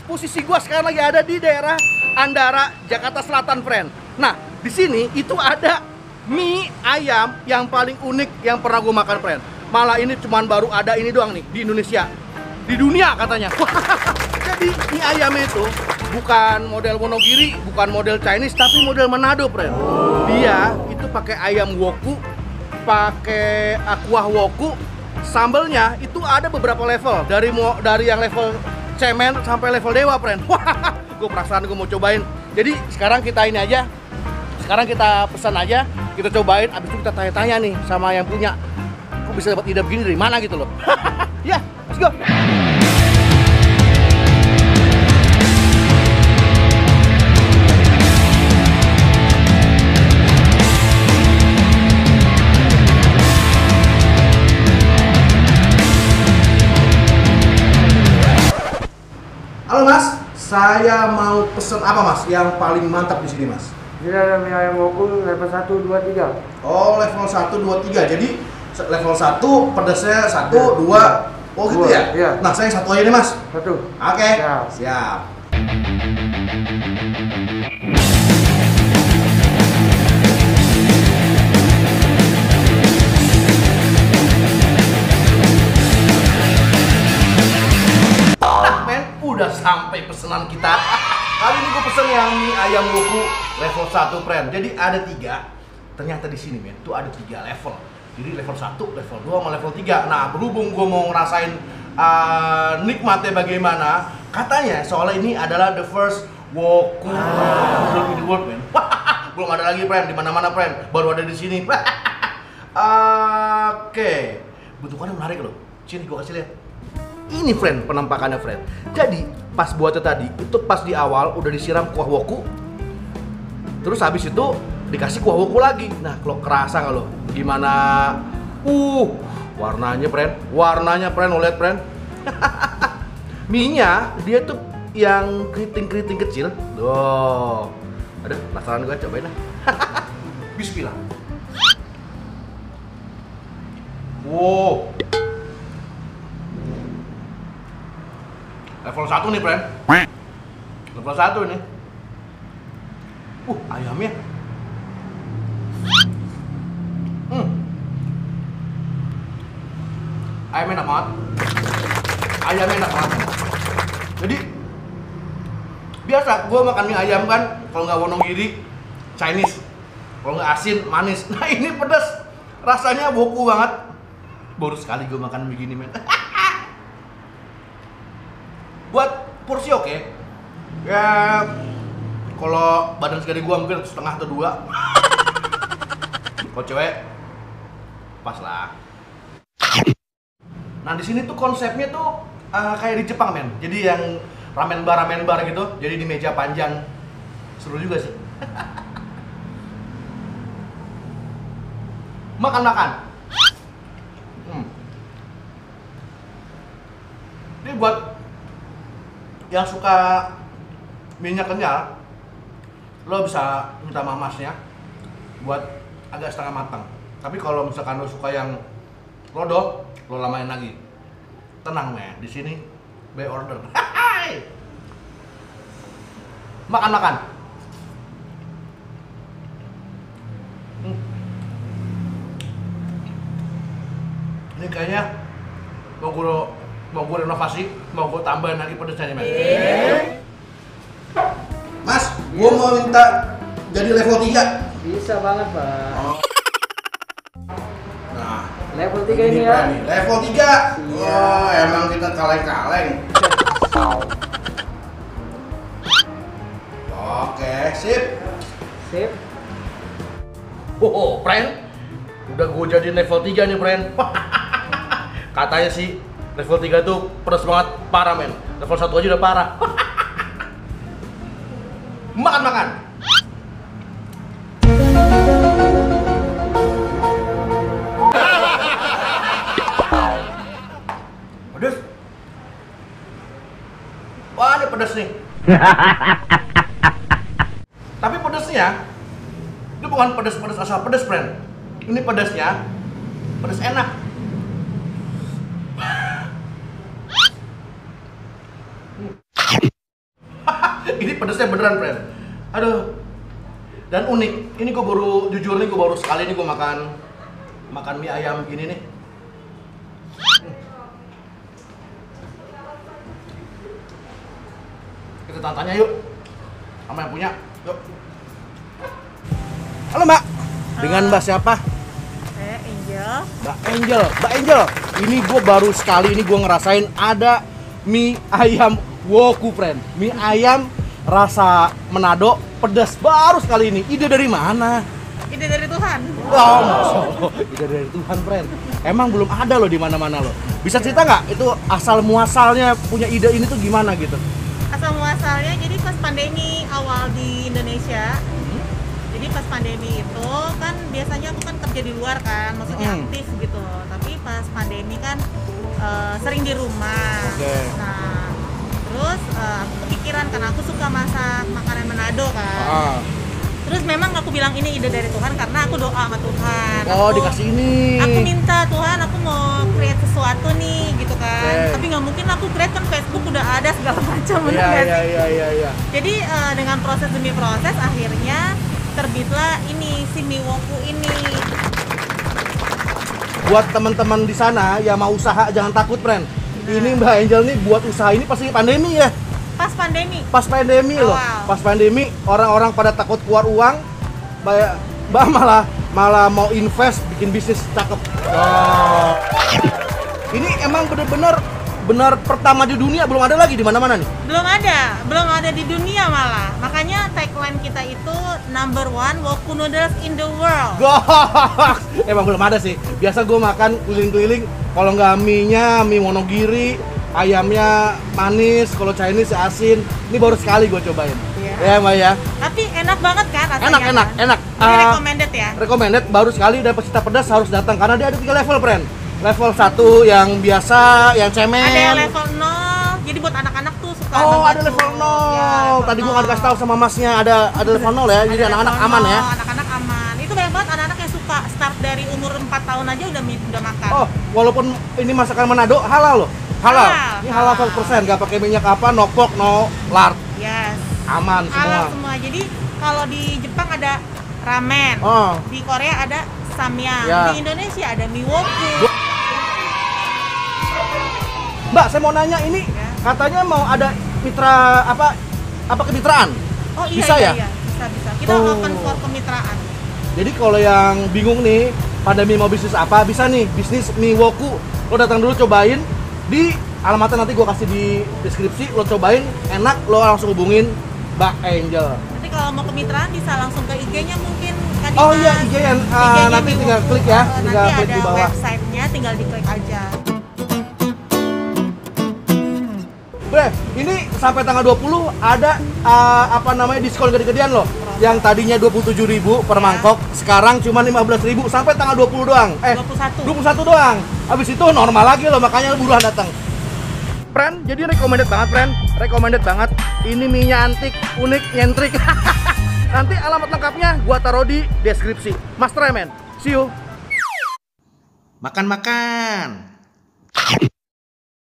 posisi gua sekarang lagi ada di daerah Andara, Jakarta Selatan, friend. Nah, di sini itu ada mie ayam yang paling unik yang pernah gua makan, friend. Malah ini cuman baru ada ini doang nih di Indonesia. Di dunia katanya. Jadi mie ayamnya itu bukan model Wonogiri, bukan model Chinese, tapi model Manado, friend. Dia itu pakai ayam woku, pakai kuah woku. Sambelnya itu ada beberapa level, dari yang level cemen sampai level dewa, friend. Wah, gue perasaan gue mau cobain. Jadi sekarang kita ini aja, sekarang kita pesan aja, kita cobain. Abis itu kita tanya-tanya nih sama yang punya, kok bisa dapat ide begini dari mana gitu loh. Ya, let's go. Halo Mas, saya mau pesen apa Mas? Yang paling mantap di sini Mas? Ini ada mie ayam woku level 1, 2, 3. Oh, level 1, 2, 3. Jadi level 1 pedasnya 1, 2. Oh gitu ya? Iya. Nah, saya satu aja nih Mas. Satu. Oke. Siap. Siap. Udah sampai pesanan kita. Kali ini gue pesen yang mie ayam woku level 1, friend. Jadi ada 3. Ternyata di sini, men, tuh ada 3 level. Jadi level 1, level 2, sama level 3. Nah, berhubung gue mau ngerasain nikmatnya bagaimana, katanya soalnya ini adalah the first woku in the world, men. Belum ada lagi, friend, di mana-mana, friend. Baru ada di sini. Oke. Bentukannya menarik loh. Sini gue kasih lihat. Ini, friend, penampakannya, friend. Jadi pas buatnya tadi itu pas di awal udah disiram kuah woku, terus habis itu dikasih kuah woku lagi. Nah, kalau kerasa nggak lo gimana? Warnanya, friend, lo lihat, friend. Mie-nya dia tuh yang keriting-keriting kecil. Loh, ada penasaran gue, cobain lah. Bismillah. Wow. Level 1 nih, friend. Level 1 nih. Ayamnya. Ayamnya enak banget. Jadi biasa gue makan mie ayam kan, kalau nggak Wonogiri, Chinese. Kalau nggak asin, manis. Nah, ini pedas. Rasanya woku banget. Baru sekali gue makan begini, men. Buat porsi oke. Ya, kalau badan segede gua mungkin setengah atau 2. Kalau cewek pas lah. Nah, di sini tuh konsepnya tuh kayak di Jepang, men. Jadi yang ramen bar gitu. Jadi di meja panjang. Seru juga sih. Makan. Ini buat yang suka minyak kenyal, lo bisa minta mamasnya buat agak setengah matang. Tapi kalau misalkan lo suka yang lodo, lo lamain lagi. Tenang, men, di sini by order. Makan. Ini kayaknya mau gue renovasi, mau gue tambahin lagi pedesnya nih, Mas. Mas, gue mau minta jadi level 3. Bisa banget, Pak. Nah, Level 3 ini ya. Level 3. Wah, emang kita kaleng-kaleng. Oke, sip. Friend. Udah gue jadi level 3 nih, friend. Katanya sih level 3 tuh pedas banget, parah, men. Level 1 aja udah parah. Makan. Pedas. Wah, ini pedas nih. Tapi pedasnya itu bukan pedas asal pedas, friend. Ini pedasnya pedas enak. Ini pedesnya beneran, friend. Aduh. Dan unik. Ini gue baru, jujur nih, gue baru sekali nih gue makan mie ayam gini nih. Kita tanya yuk. Sama yang punya. Yuk. Halo, Mbak. Dengan Mbak siapa? Saya Angel. Mbak Angel, ini gue baru sekali ini gue ngerasain ada mie ayam Woku, friend. Mie ayam rasa Manado, pedas baru sekali ini. Ide dari mana? Ide dari Tuhan. Oh, Masya Allah. Ide dari Tuhan, friend. Emang belum ada loh di mana-mana loh. Bisa cerita nggak itu asal muasalnya punya ide ini tuh gimana gitu? Asal muasalnya jadi pas pandemi awal di Indonesia. Jadi pas pandemi itu kan biasanya aku kan kerja di luar kan, maksudnya aktif gitu. Tapi pas pandemi kan sering di rumah. Oke. Nah, terus aku kepikiran karena aku suka masak makanan Manado kan. Terus memang aku bilang ini ide dari Tuhan karena aku doa sama Tuhan. Oh, aku, dikasih ini. Aku minta Tuhan, aku mau create sesuatu nih gitu kan. Okay. Tapi nggak mungkin aku create kan, Facebook udah ada segala macam, bener Iya, nggak sih? iya. Jadi dengan proses demi proses akhirnya terbitlah ini si Miwoku ini. Buat teman-teman di sana yang mau usaha jangan takut, friend. Ini Mbak Angel nih buat usaha ini pasti pandemi ya. Pas pandemi. Pas pandemi loh. Awal. Pas pandemi orang-orang pada takut keluar uang. Mbak malah mau invest bikin bisnis cakep. Oh. Ini emang bener-bener pertama di dunia, belum ada lagi di mana-mana nih. Belum ada di dunia malah. Makanya tagline kita itu number one Woku noodles in the world. Goks. Emang belum ada sih. Biasa gue makan keliling-keliling. Kalau nggak mie-nya, mie Wonogiri, ayamnya manis, kalau Chinese asin. Ini baru sekali gue cobain. Iya. Ya, Mbak ya. Tapi enak banget kan rasanya? Enak. Ini recommended ya. Recommended, baru sekali udah pecinta pedas harus datang karena dia ada 3 level, friend. Level 1 yang biasa, yang cemen. Ada yang level 0. Jadi buat anak-anak tuh suka Oh, banget ada tuh. level 0. Ya, level Tadi gue 0. nggak dikasih tahu sama masnya ada level 0 ya. Jadi Ada anak-anak level aman 0, ya. Anak-anak aman. Itu banyak banget anak-anak yang suka start dari umur 4 tahun aja udah makan. Oh, walaupun ini masakan Manado halal loh. Halal. Halal. Ini halal 100%, nggak pakai minyak apa, no pork, no lard. Yes. Aman Halal semua. semua. Jadi kalau di Jepang ada ramen. Oh. Di Korea ada samyang. Ya. Di Indonesia ada miwoku. Mbak, saya mau nanya ini Ya. katanya mau ada mitra apa kemitraan? Oh iya, Bisa ya? iya. Bisa. Kita Oh. open for kemitraan. Jadi kalau yang bingung nih, pandemi mau bisnis apa, bisa nih bisnis Miwoku. Lo datang dulu cobain di alamatnya nanti gue kasih di deskripsi. Lo cobain, enak, lo langsung hubungin Mbak Angel. Nanti kalau mau kemitraan bisa langsung ke IG-nya mungkin kan. Oh Dimas. iya, IG yang IG-nya nanti Miwoku. tinggal klik ya, tinggal Nanti klik ada di bawah. website-nya, tinggal diklik aja. Bre, ini sampai tanggal 20 ada diskon gede-gedean loh. Yang tadinya 27.000 per mangkok, sekarang cuma 15.000 sampai tanggal 20 doang. 21 doang. Habis itu normal lagi loh, makanya buruan datang. Friend, jadi recommended banget, friend. Recommended banget. Ini mie-nya antik, unik, nyentrik. Nanti alamat lengkapnya gua taruh di deskripsi. Mas Tremen, see you. Makan-makan.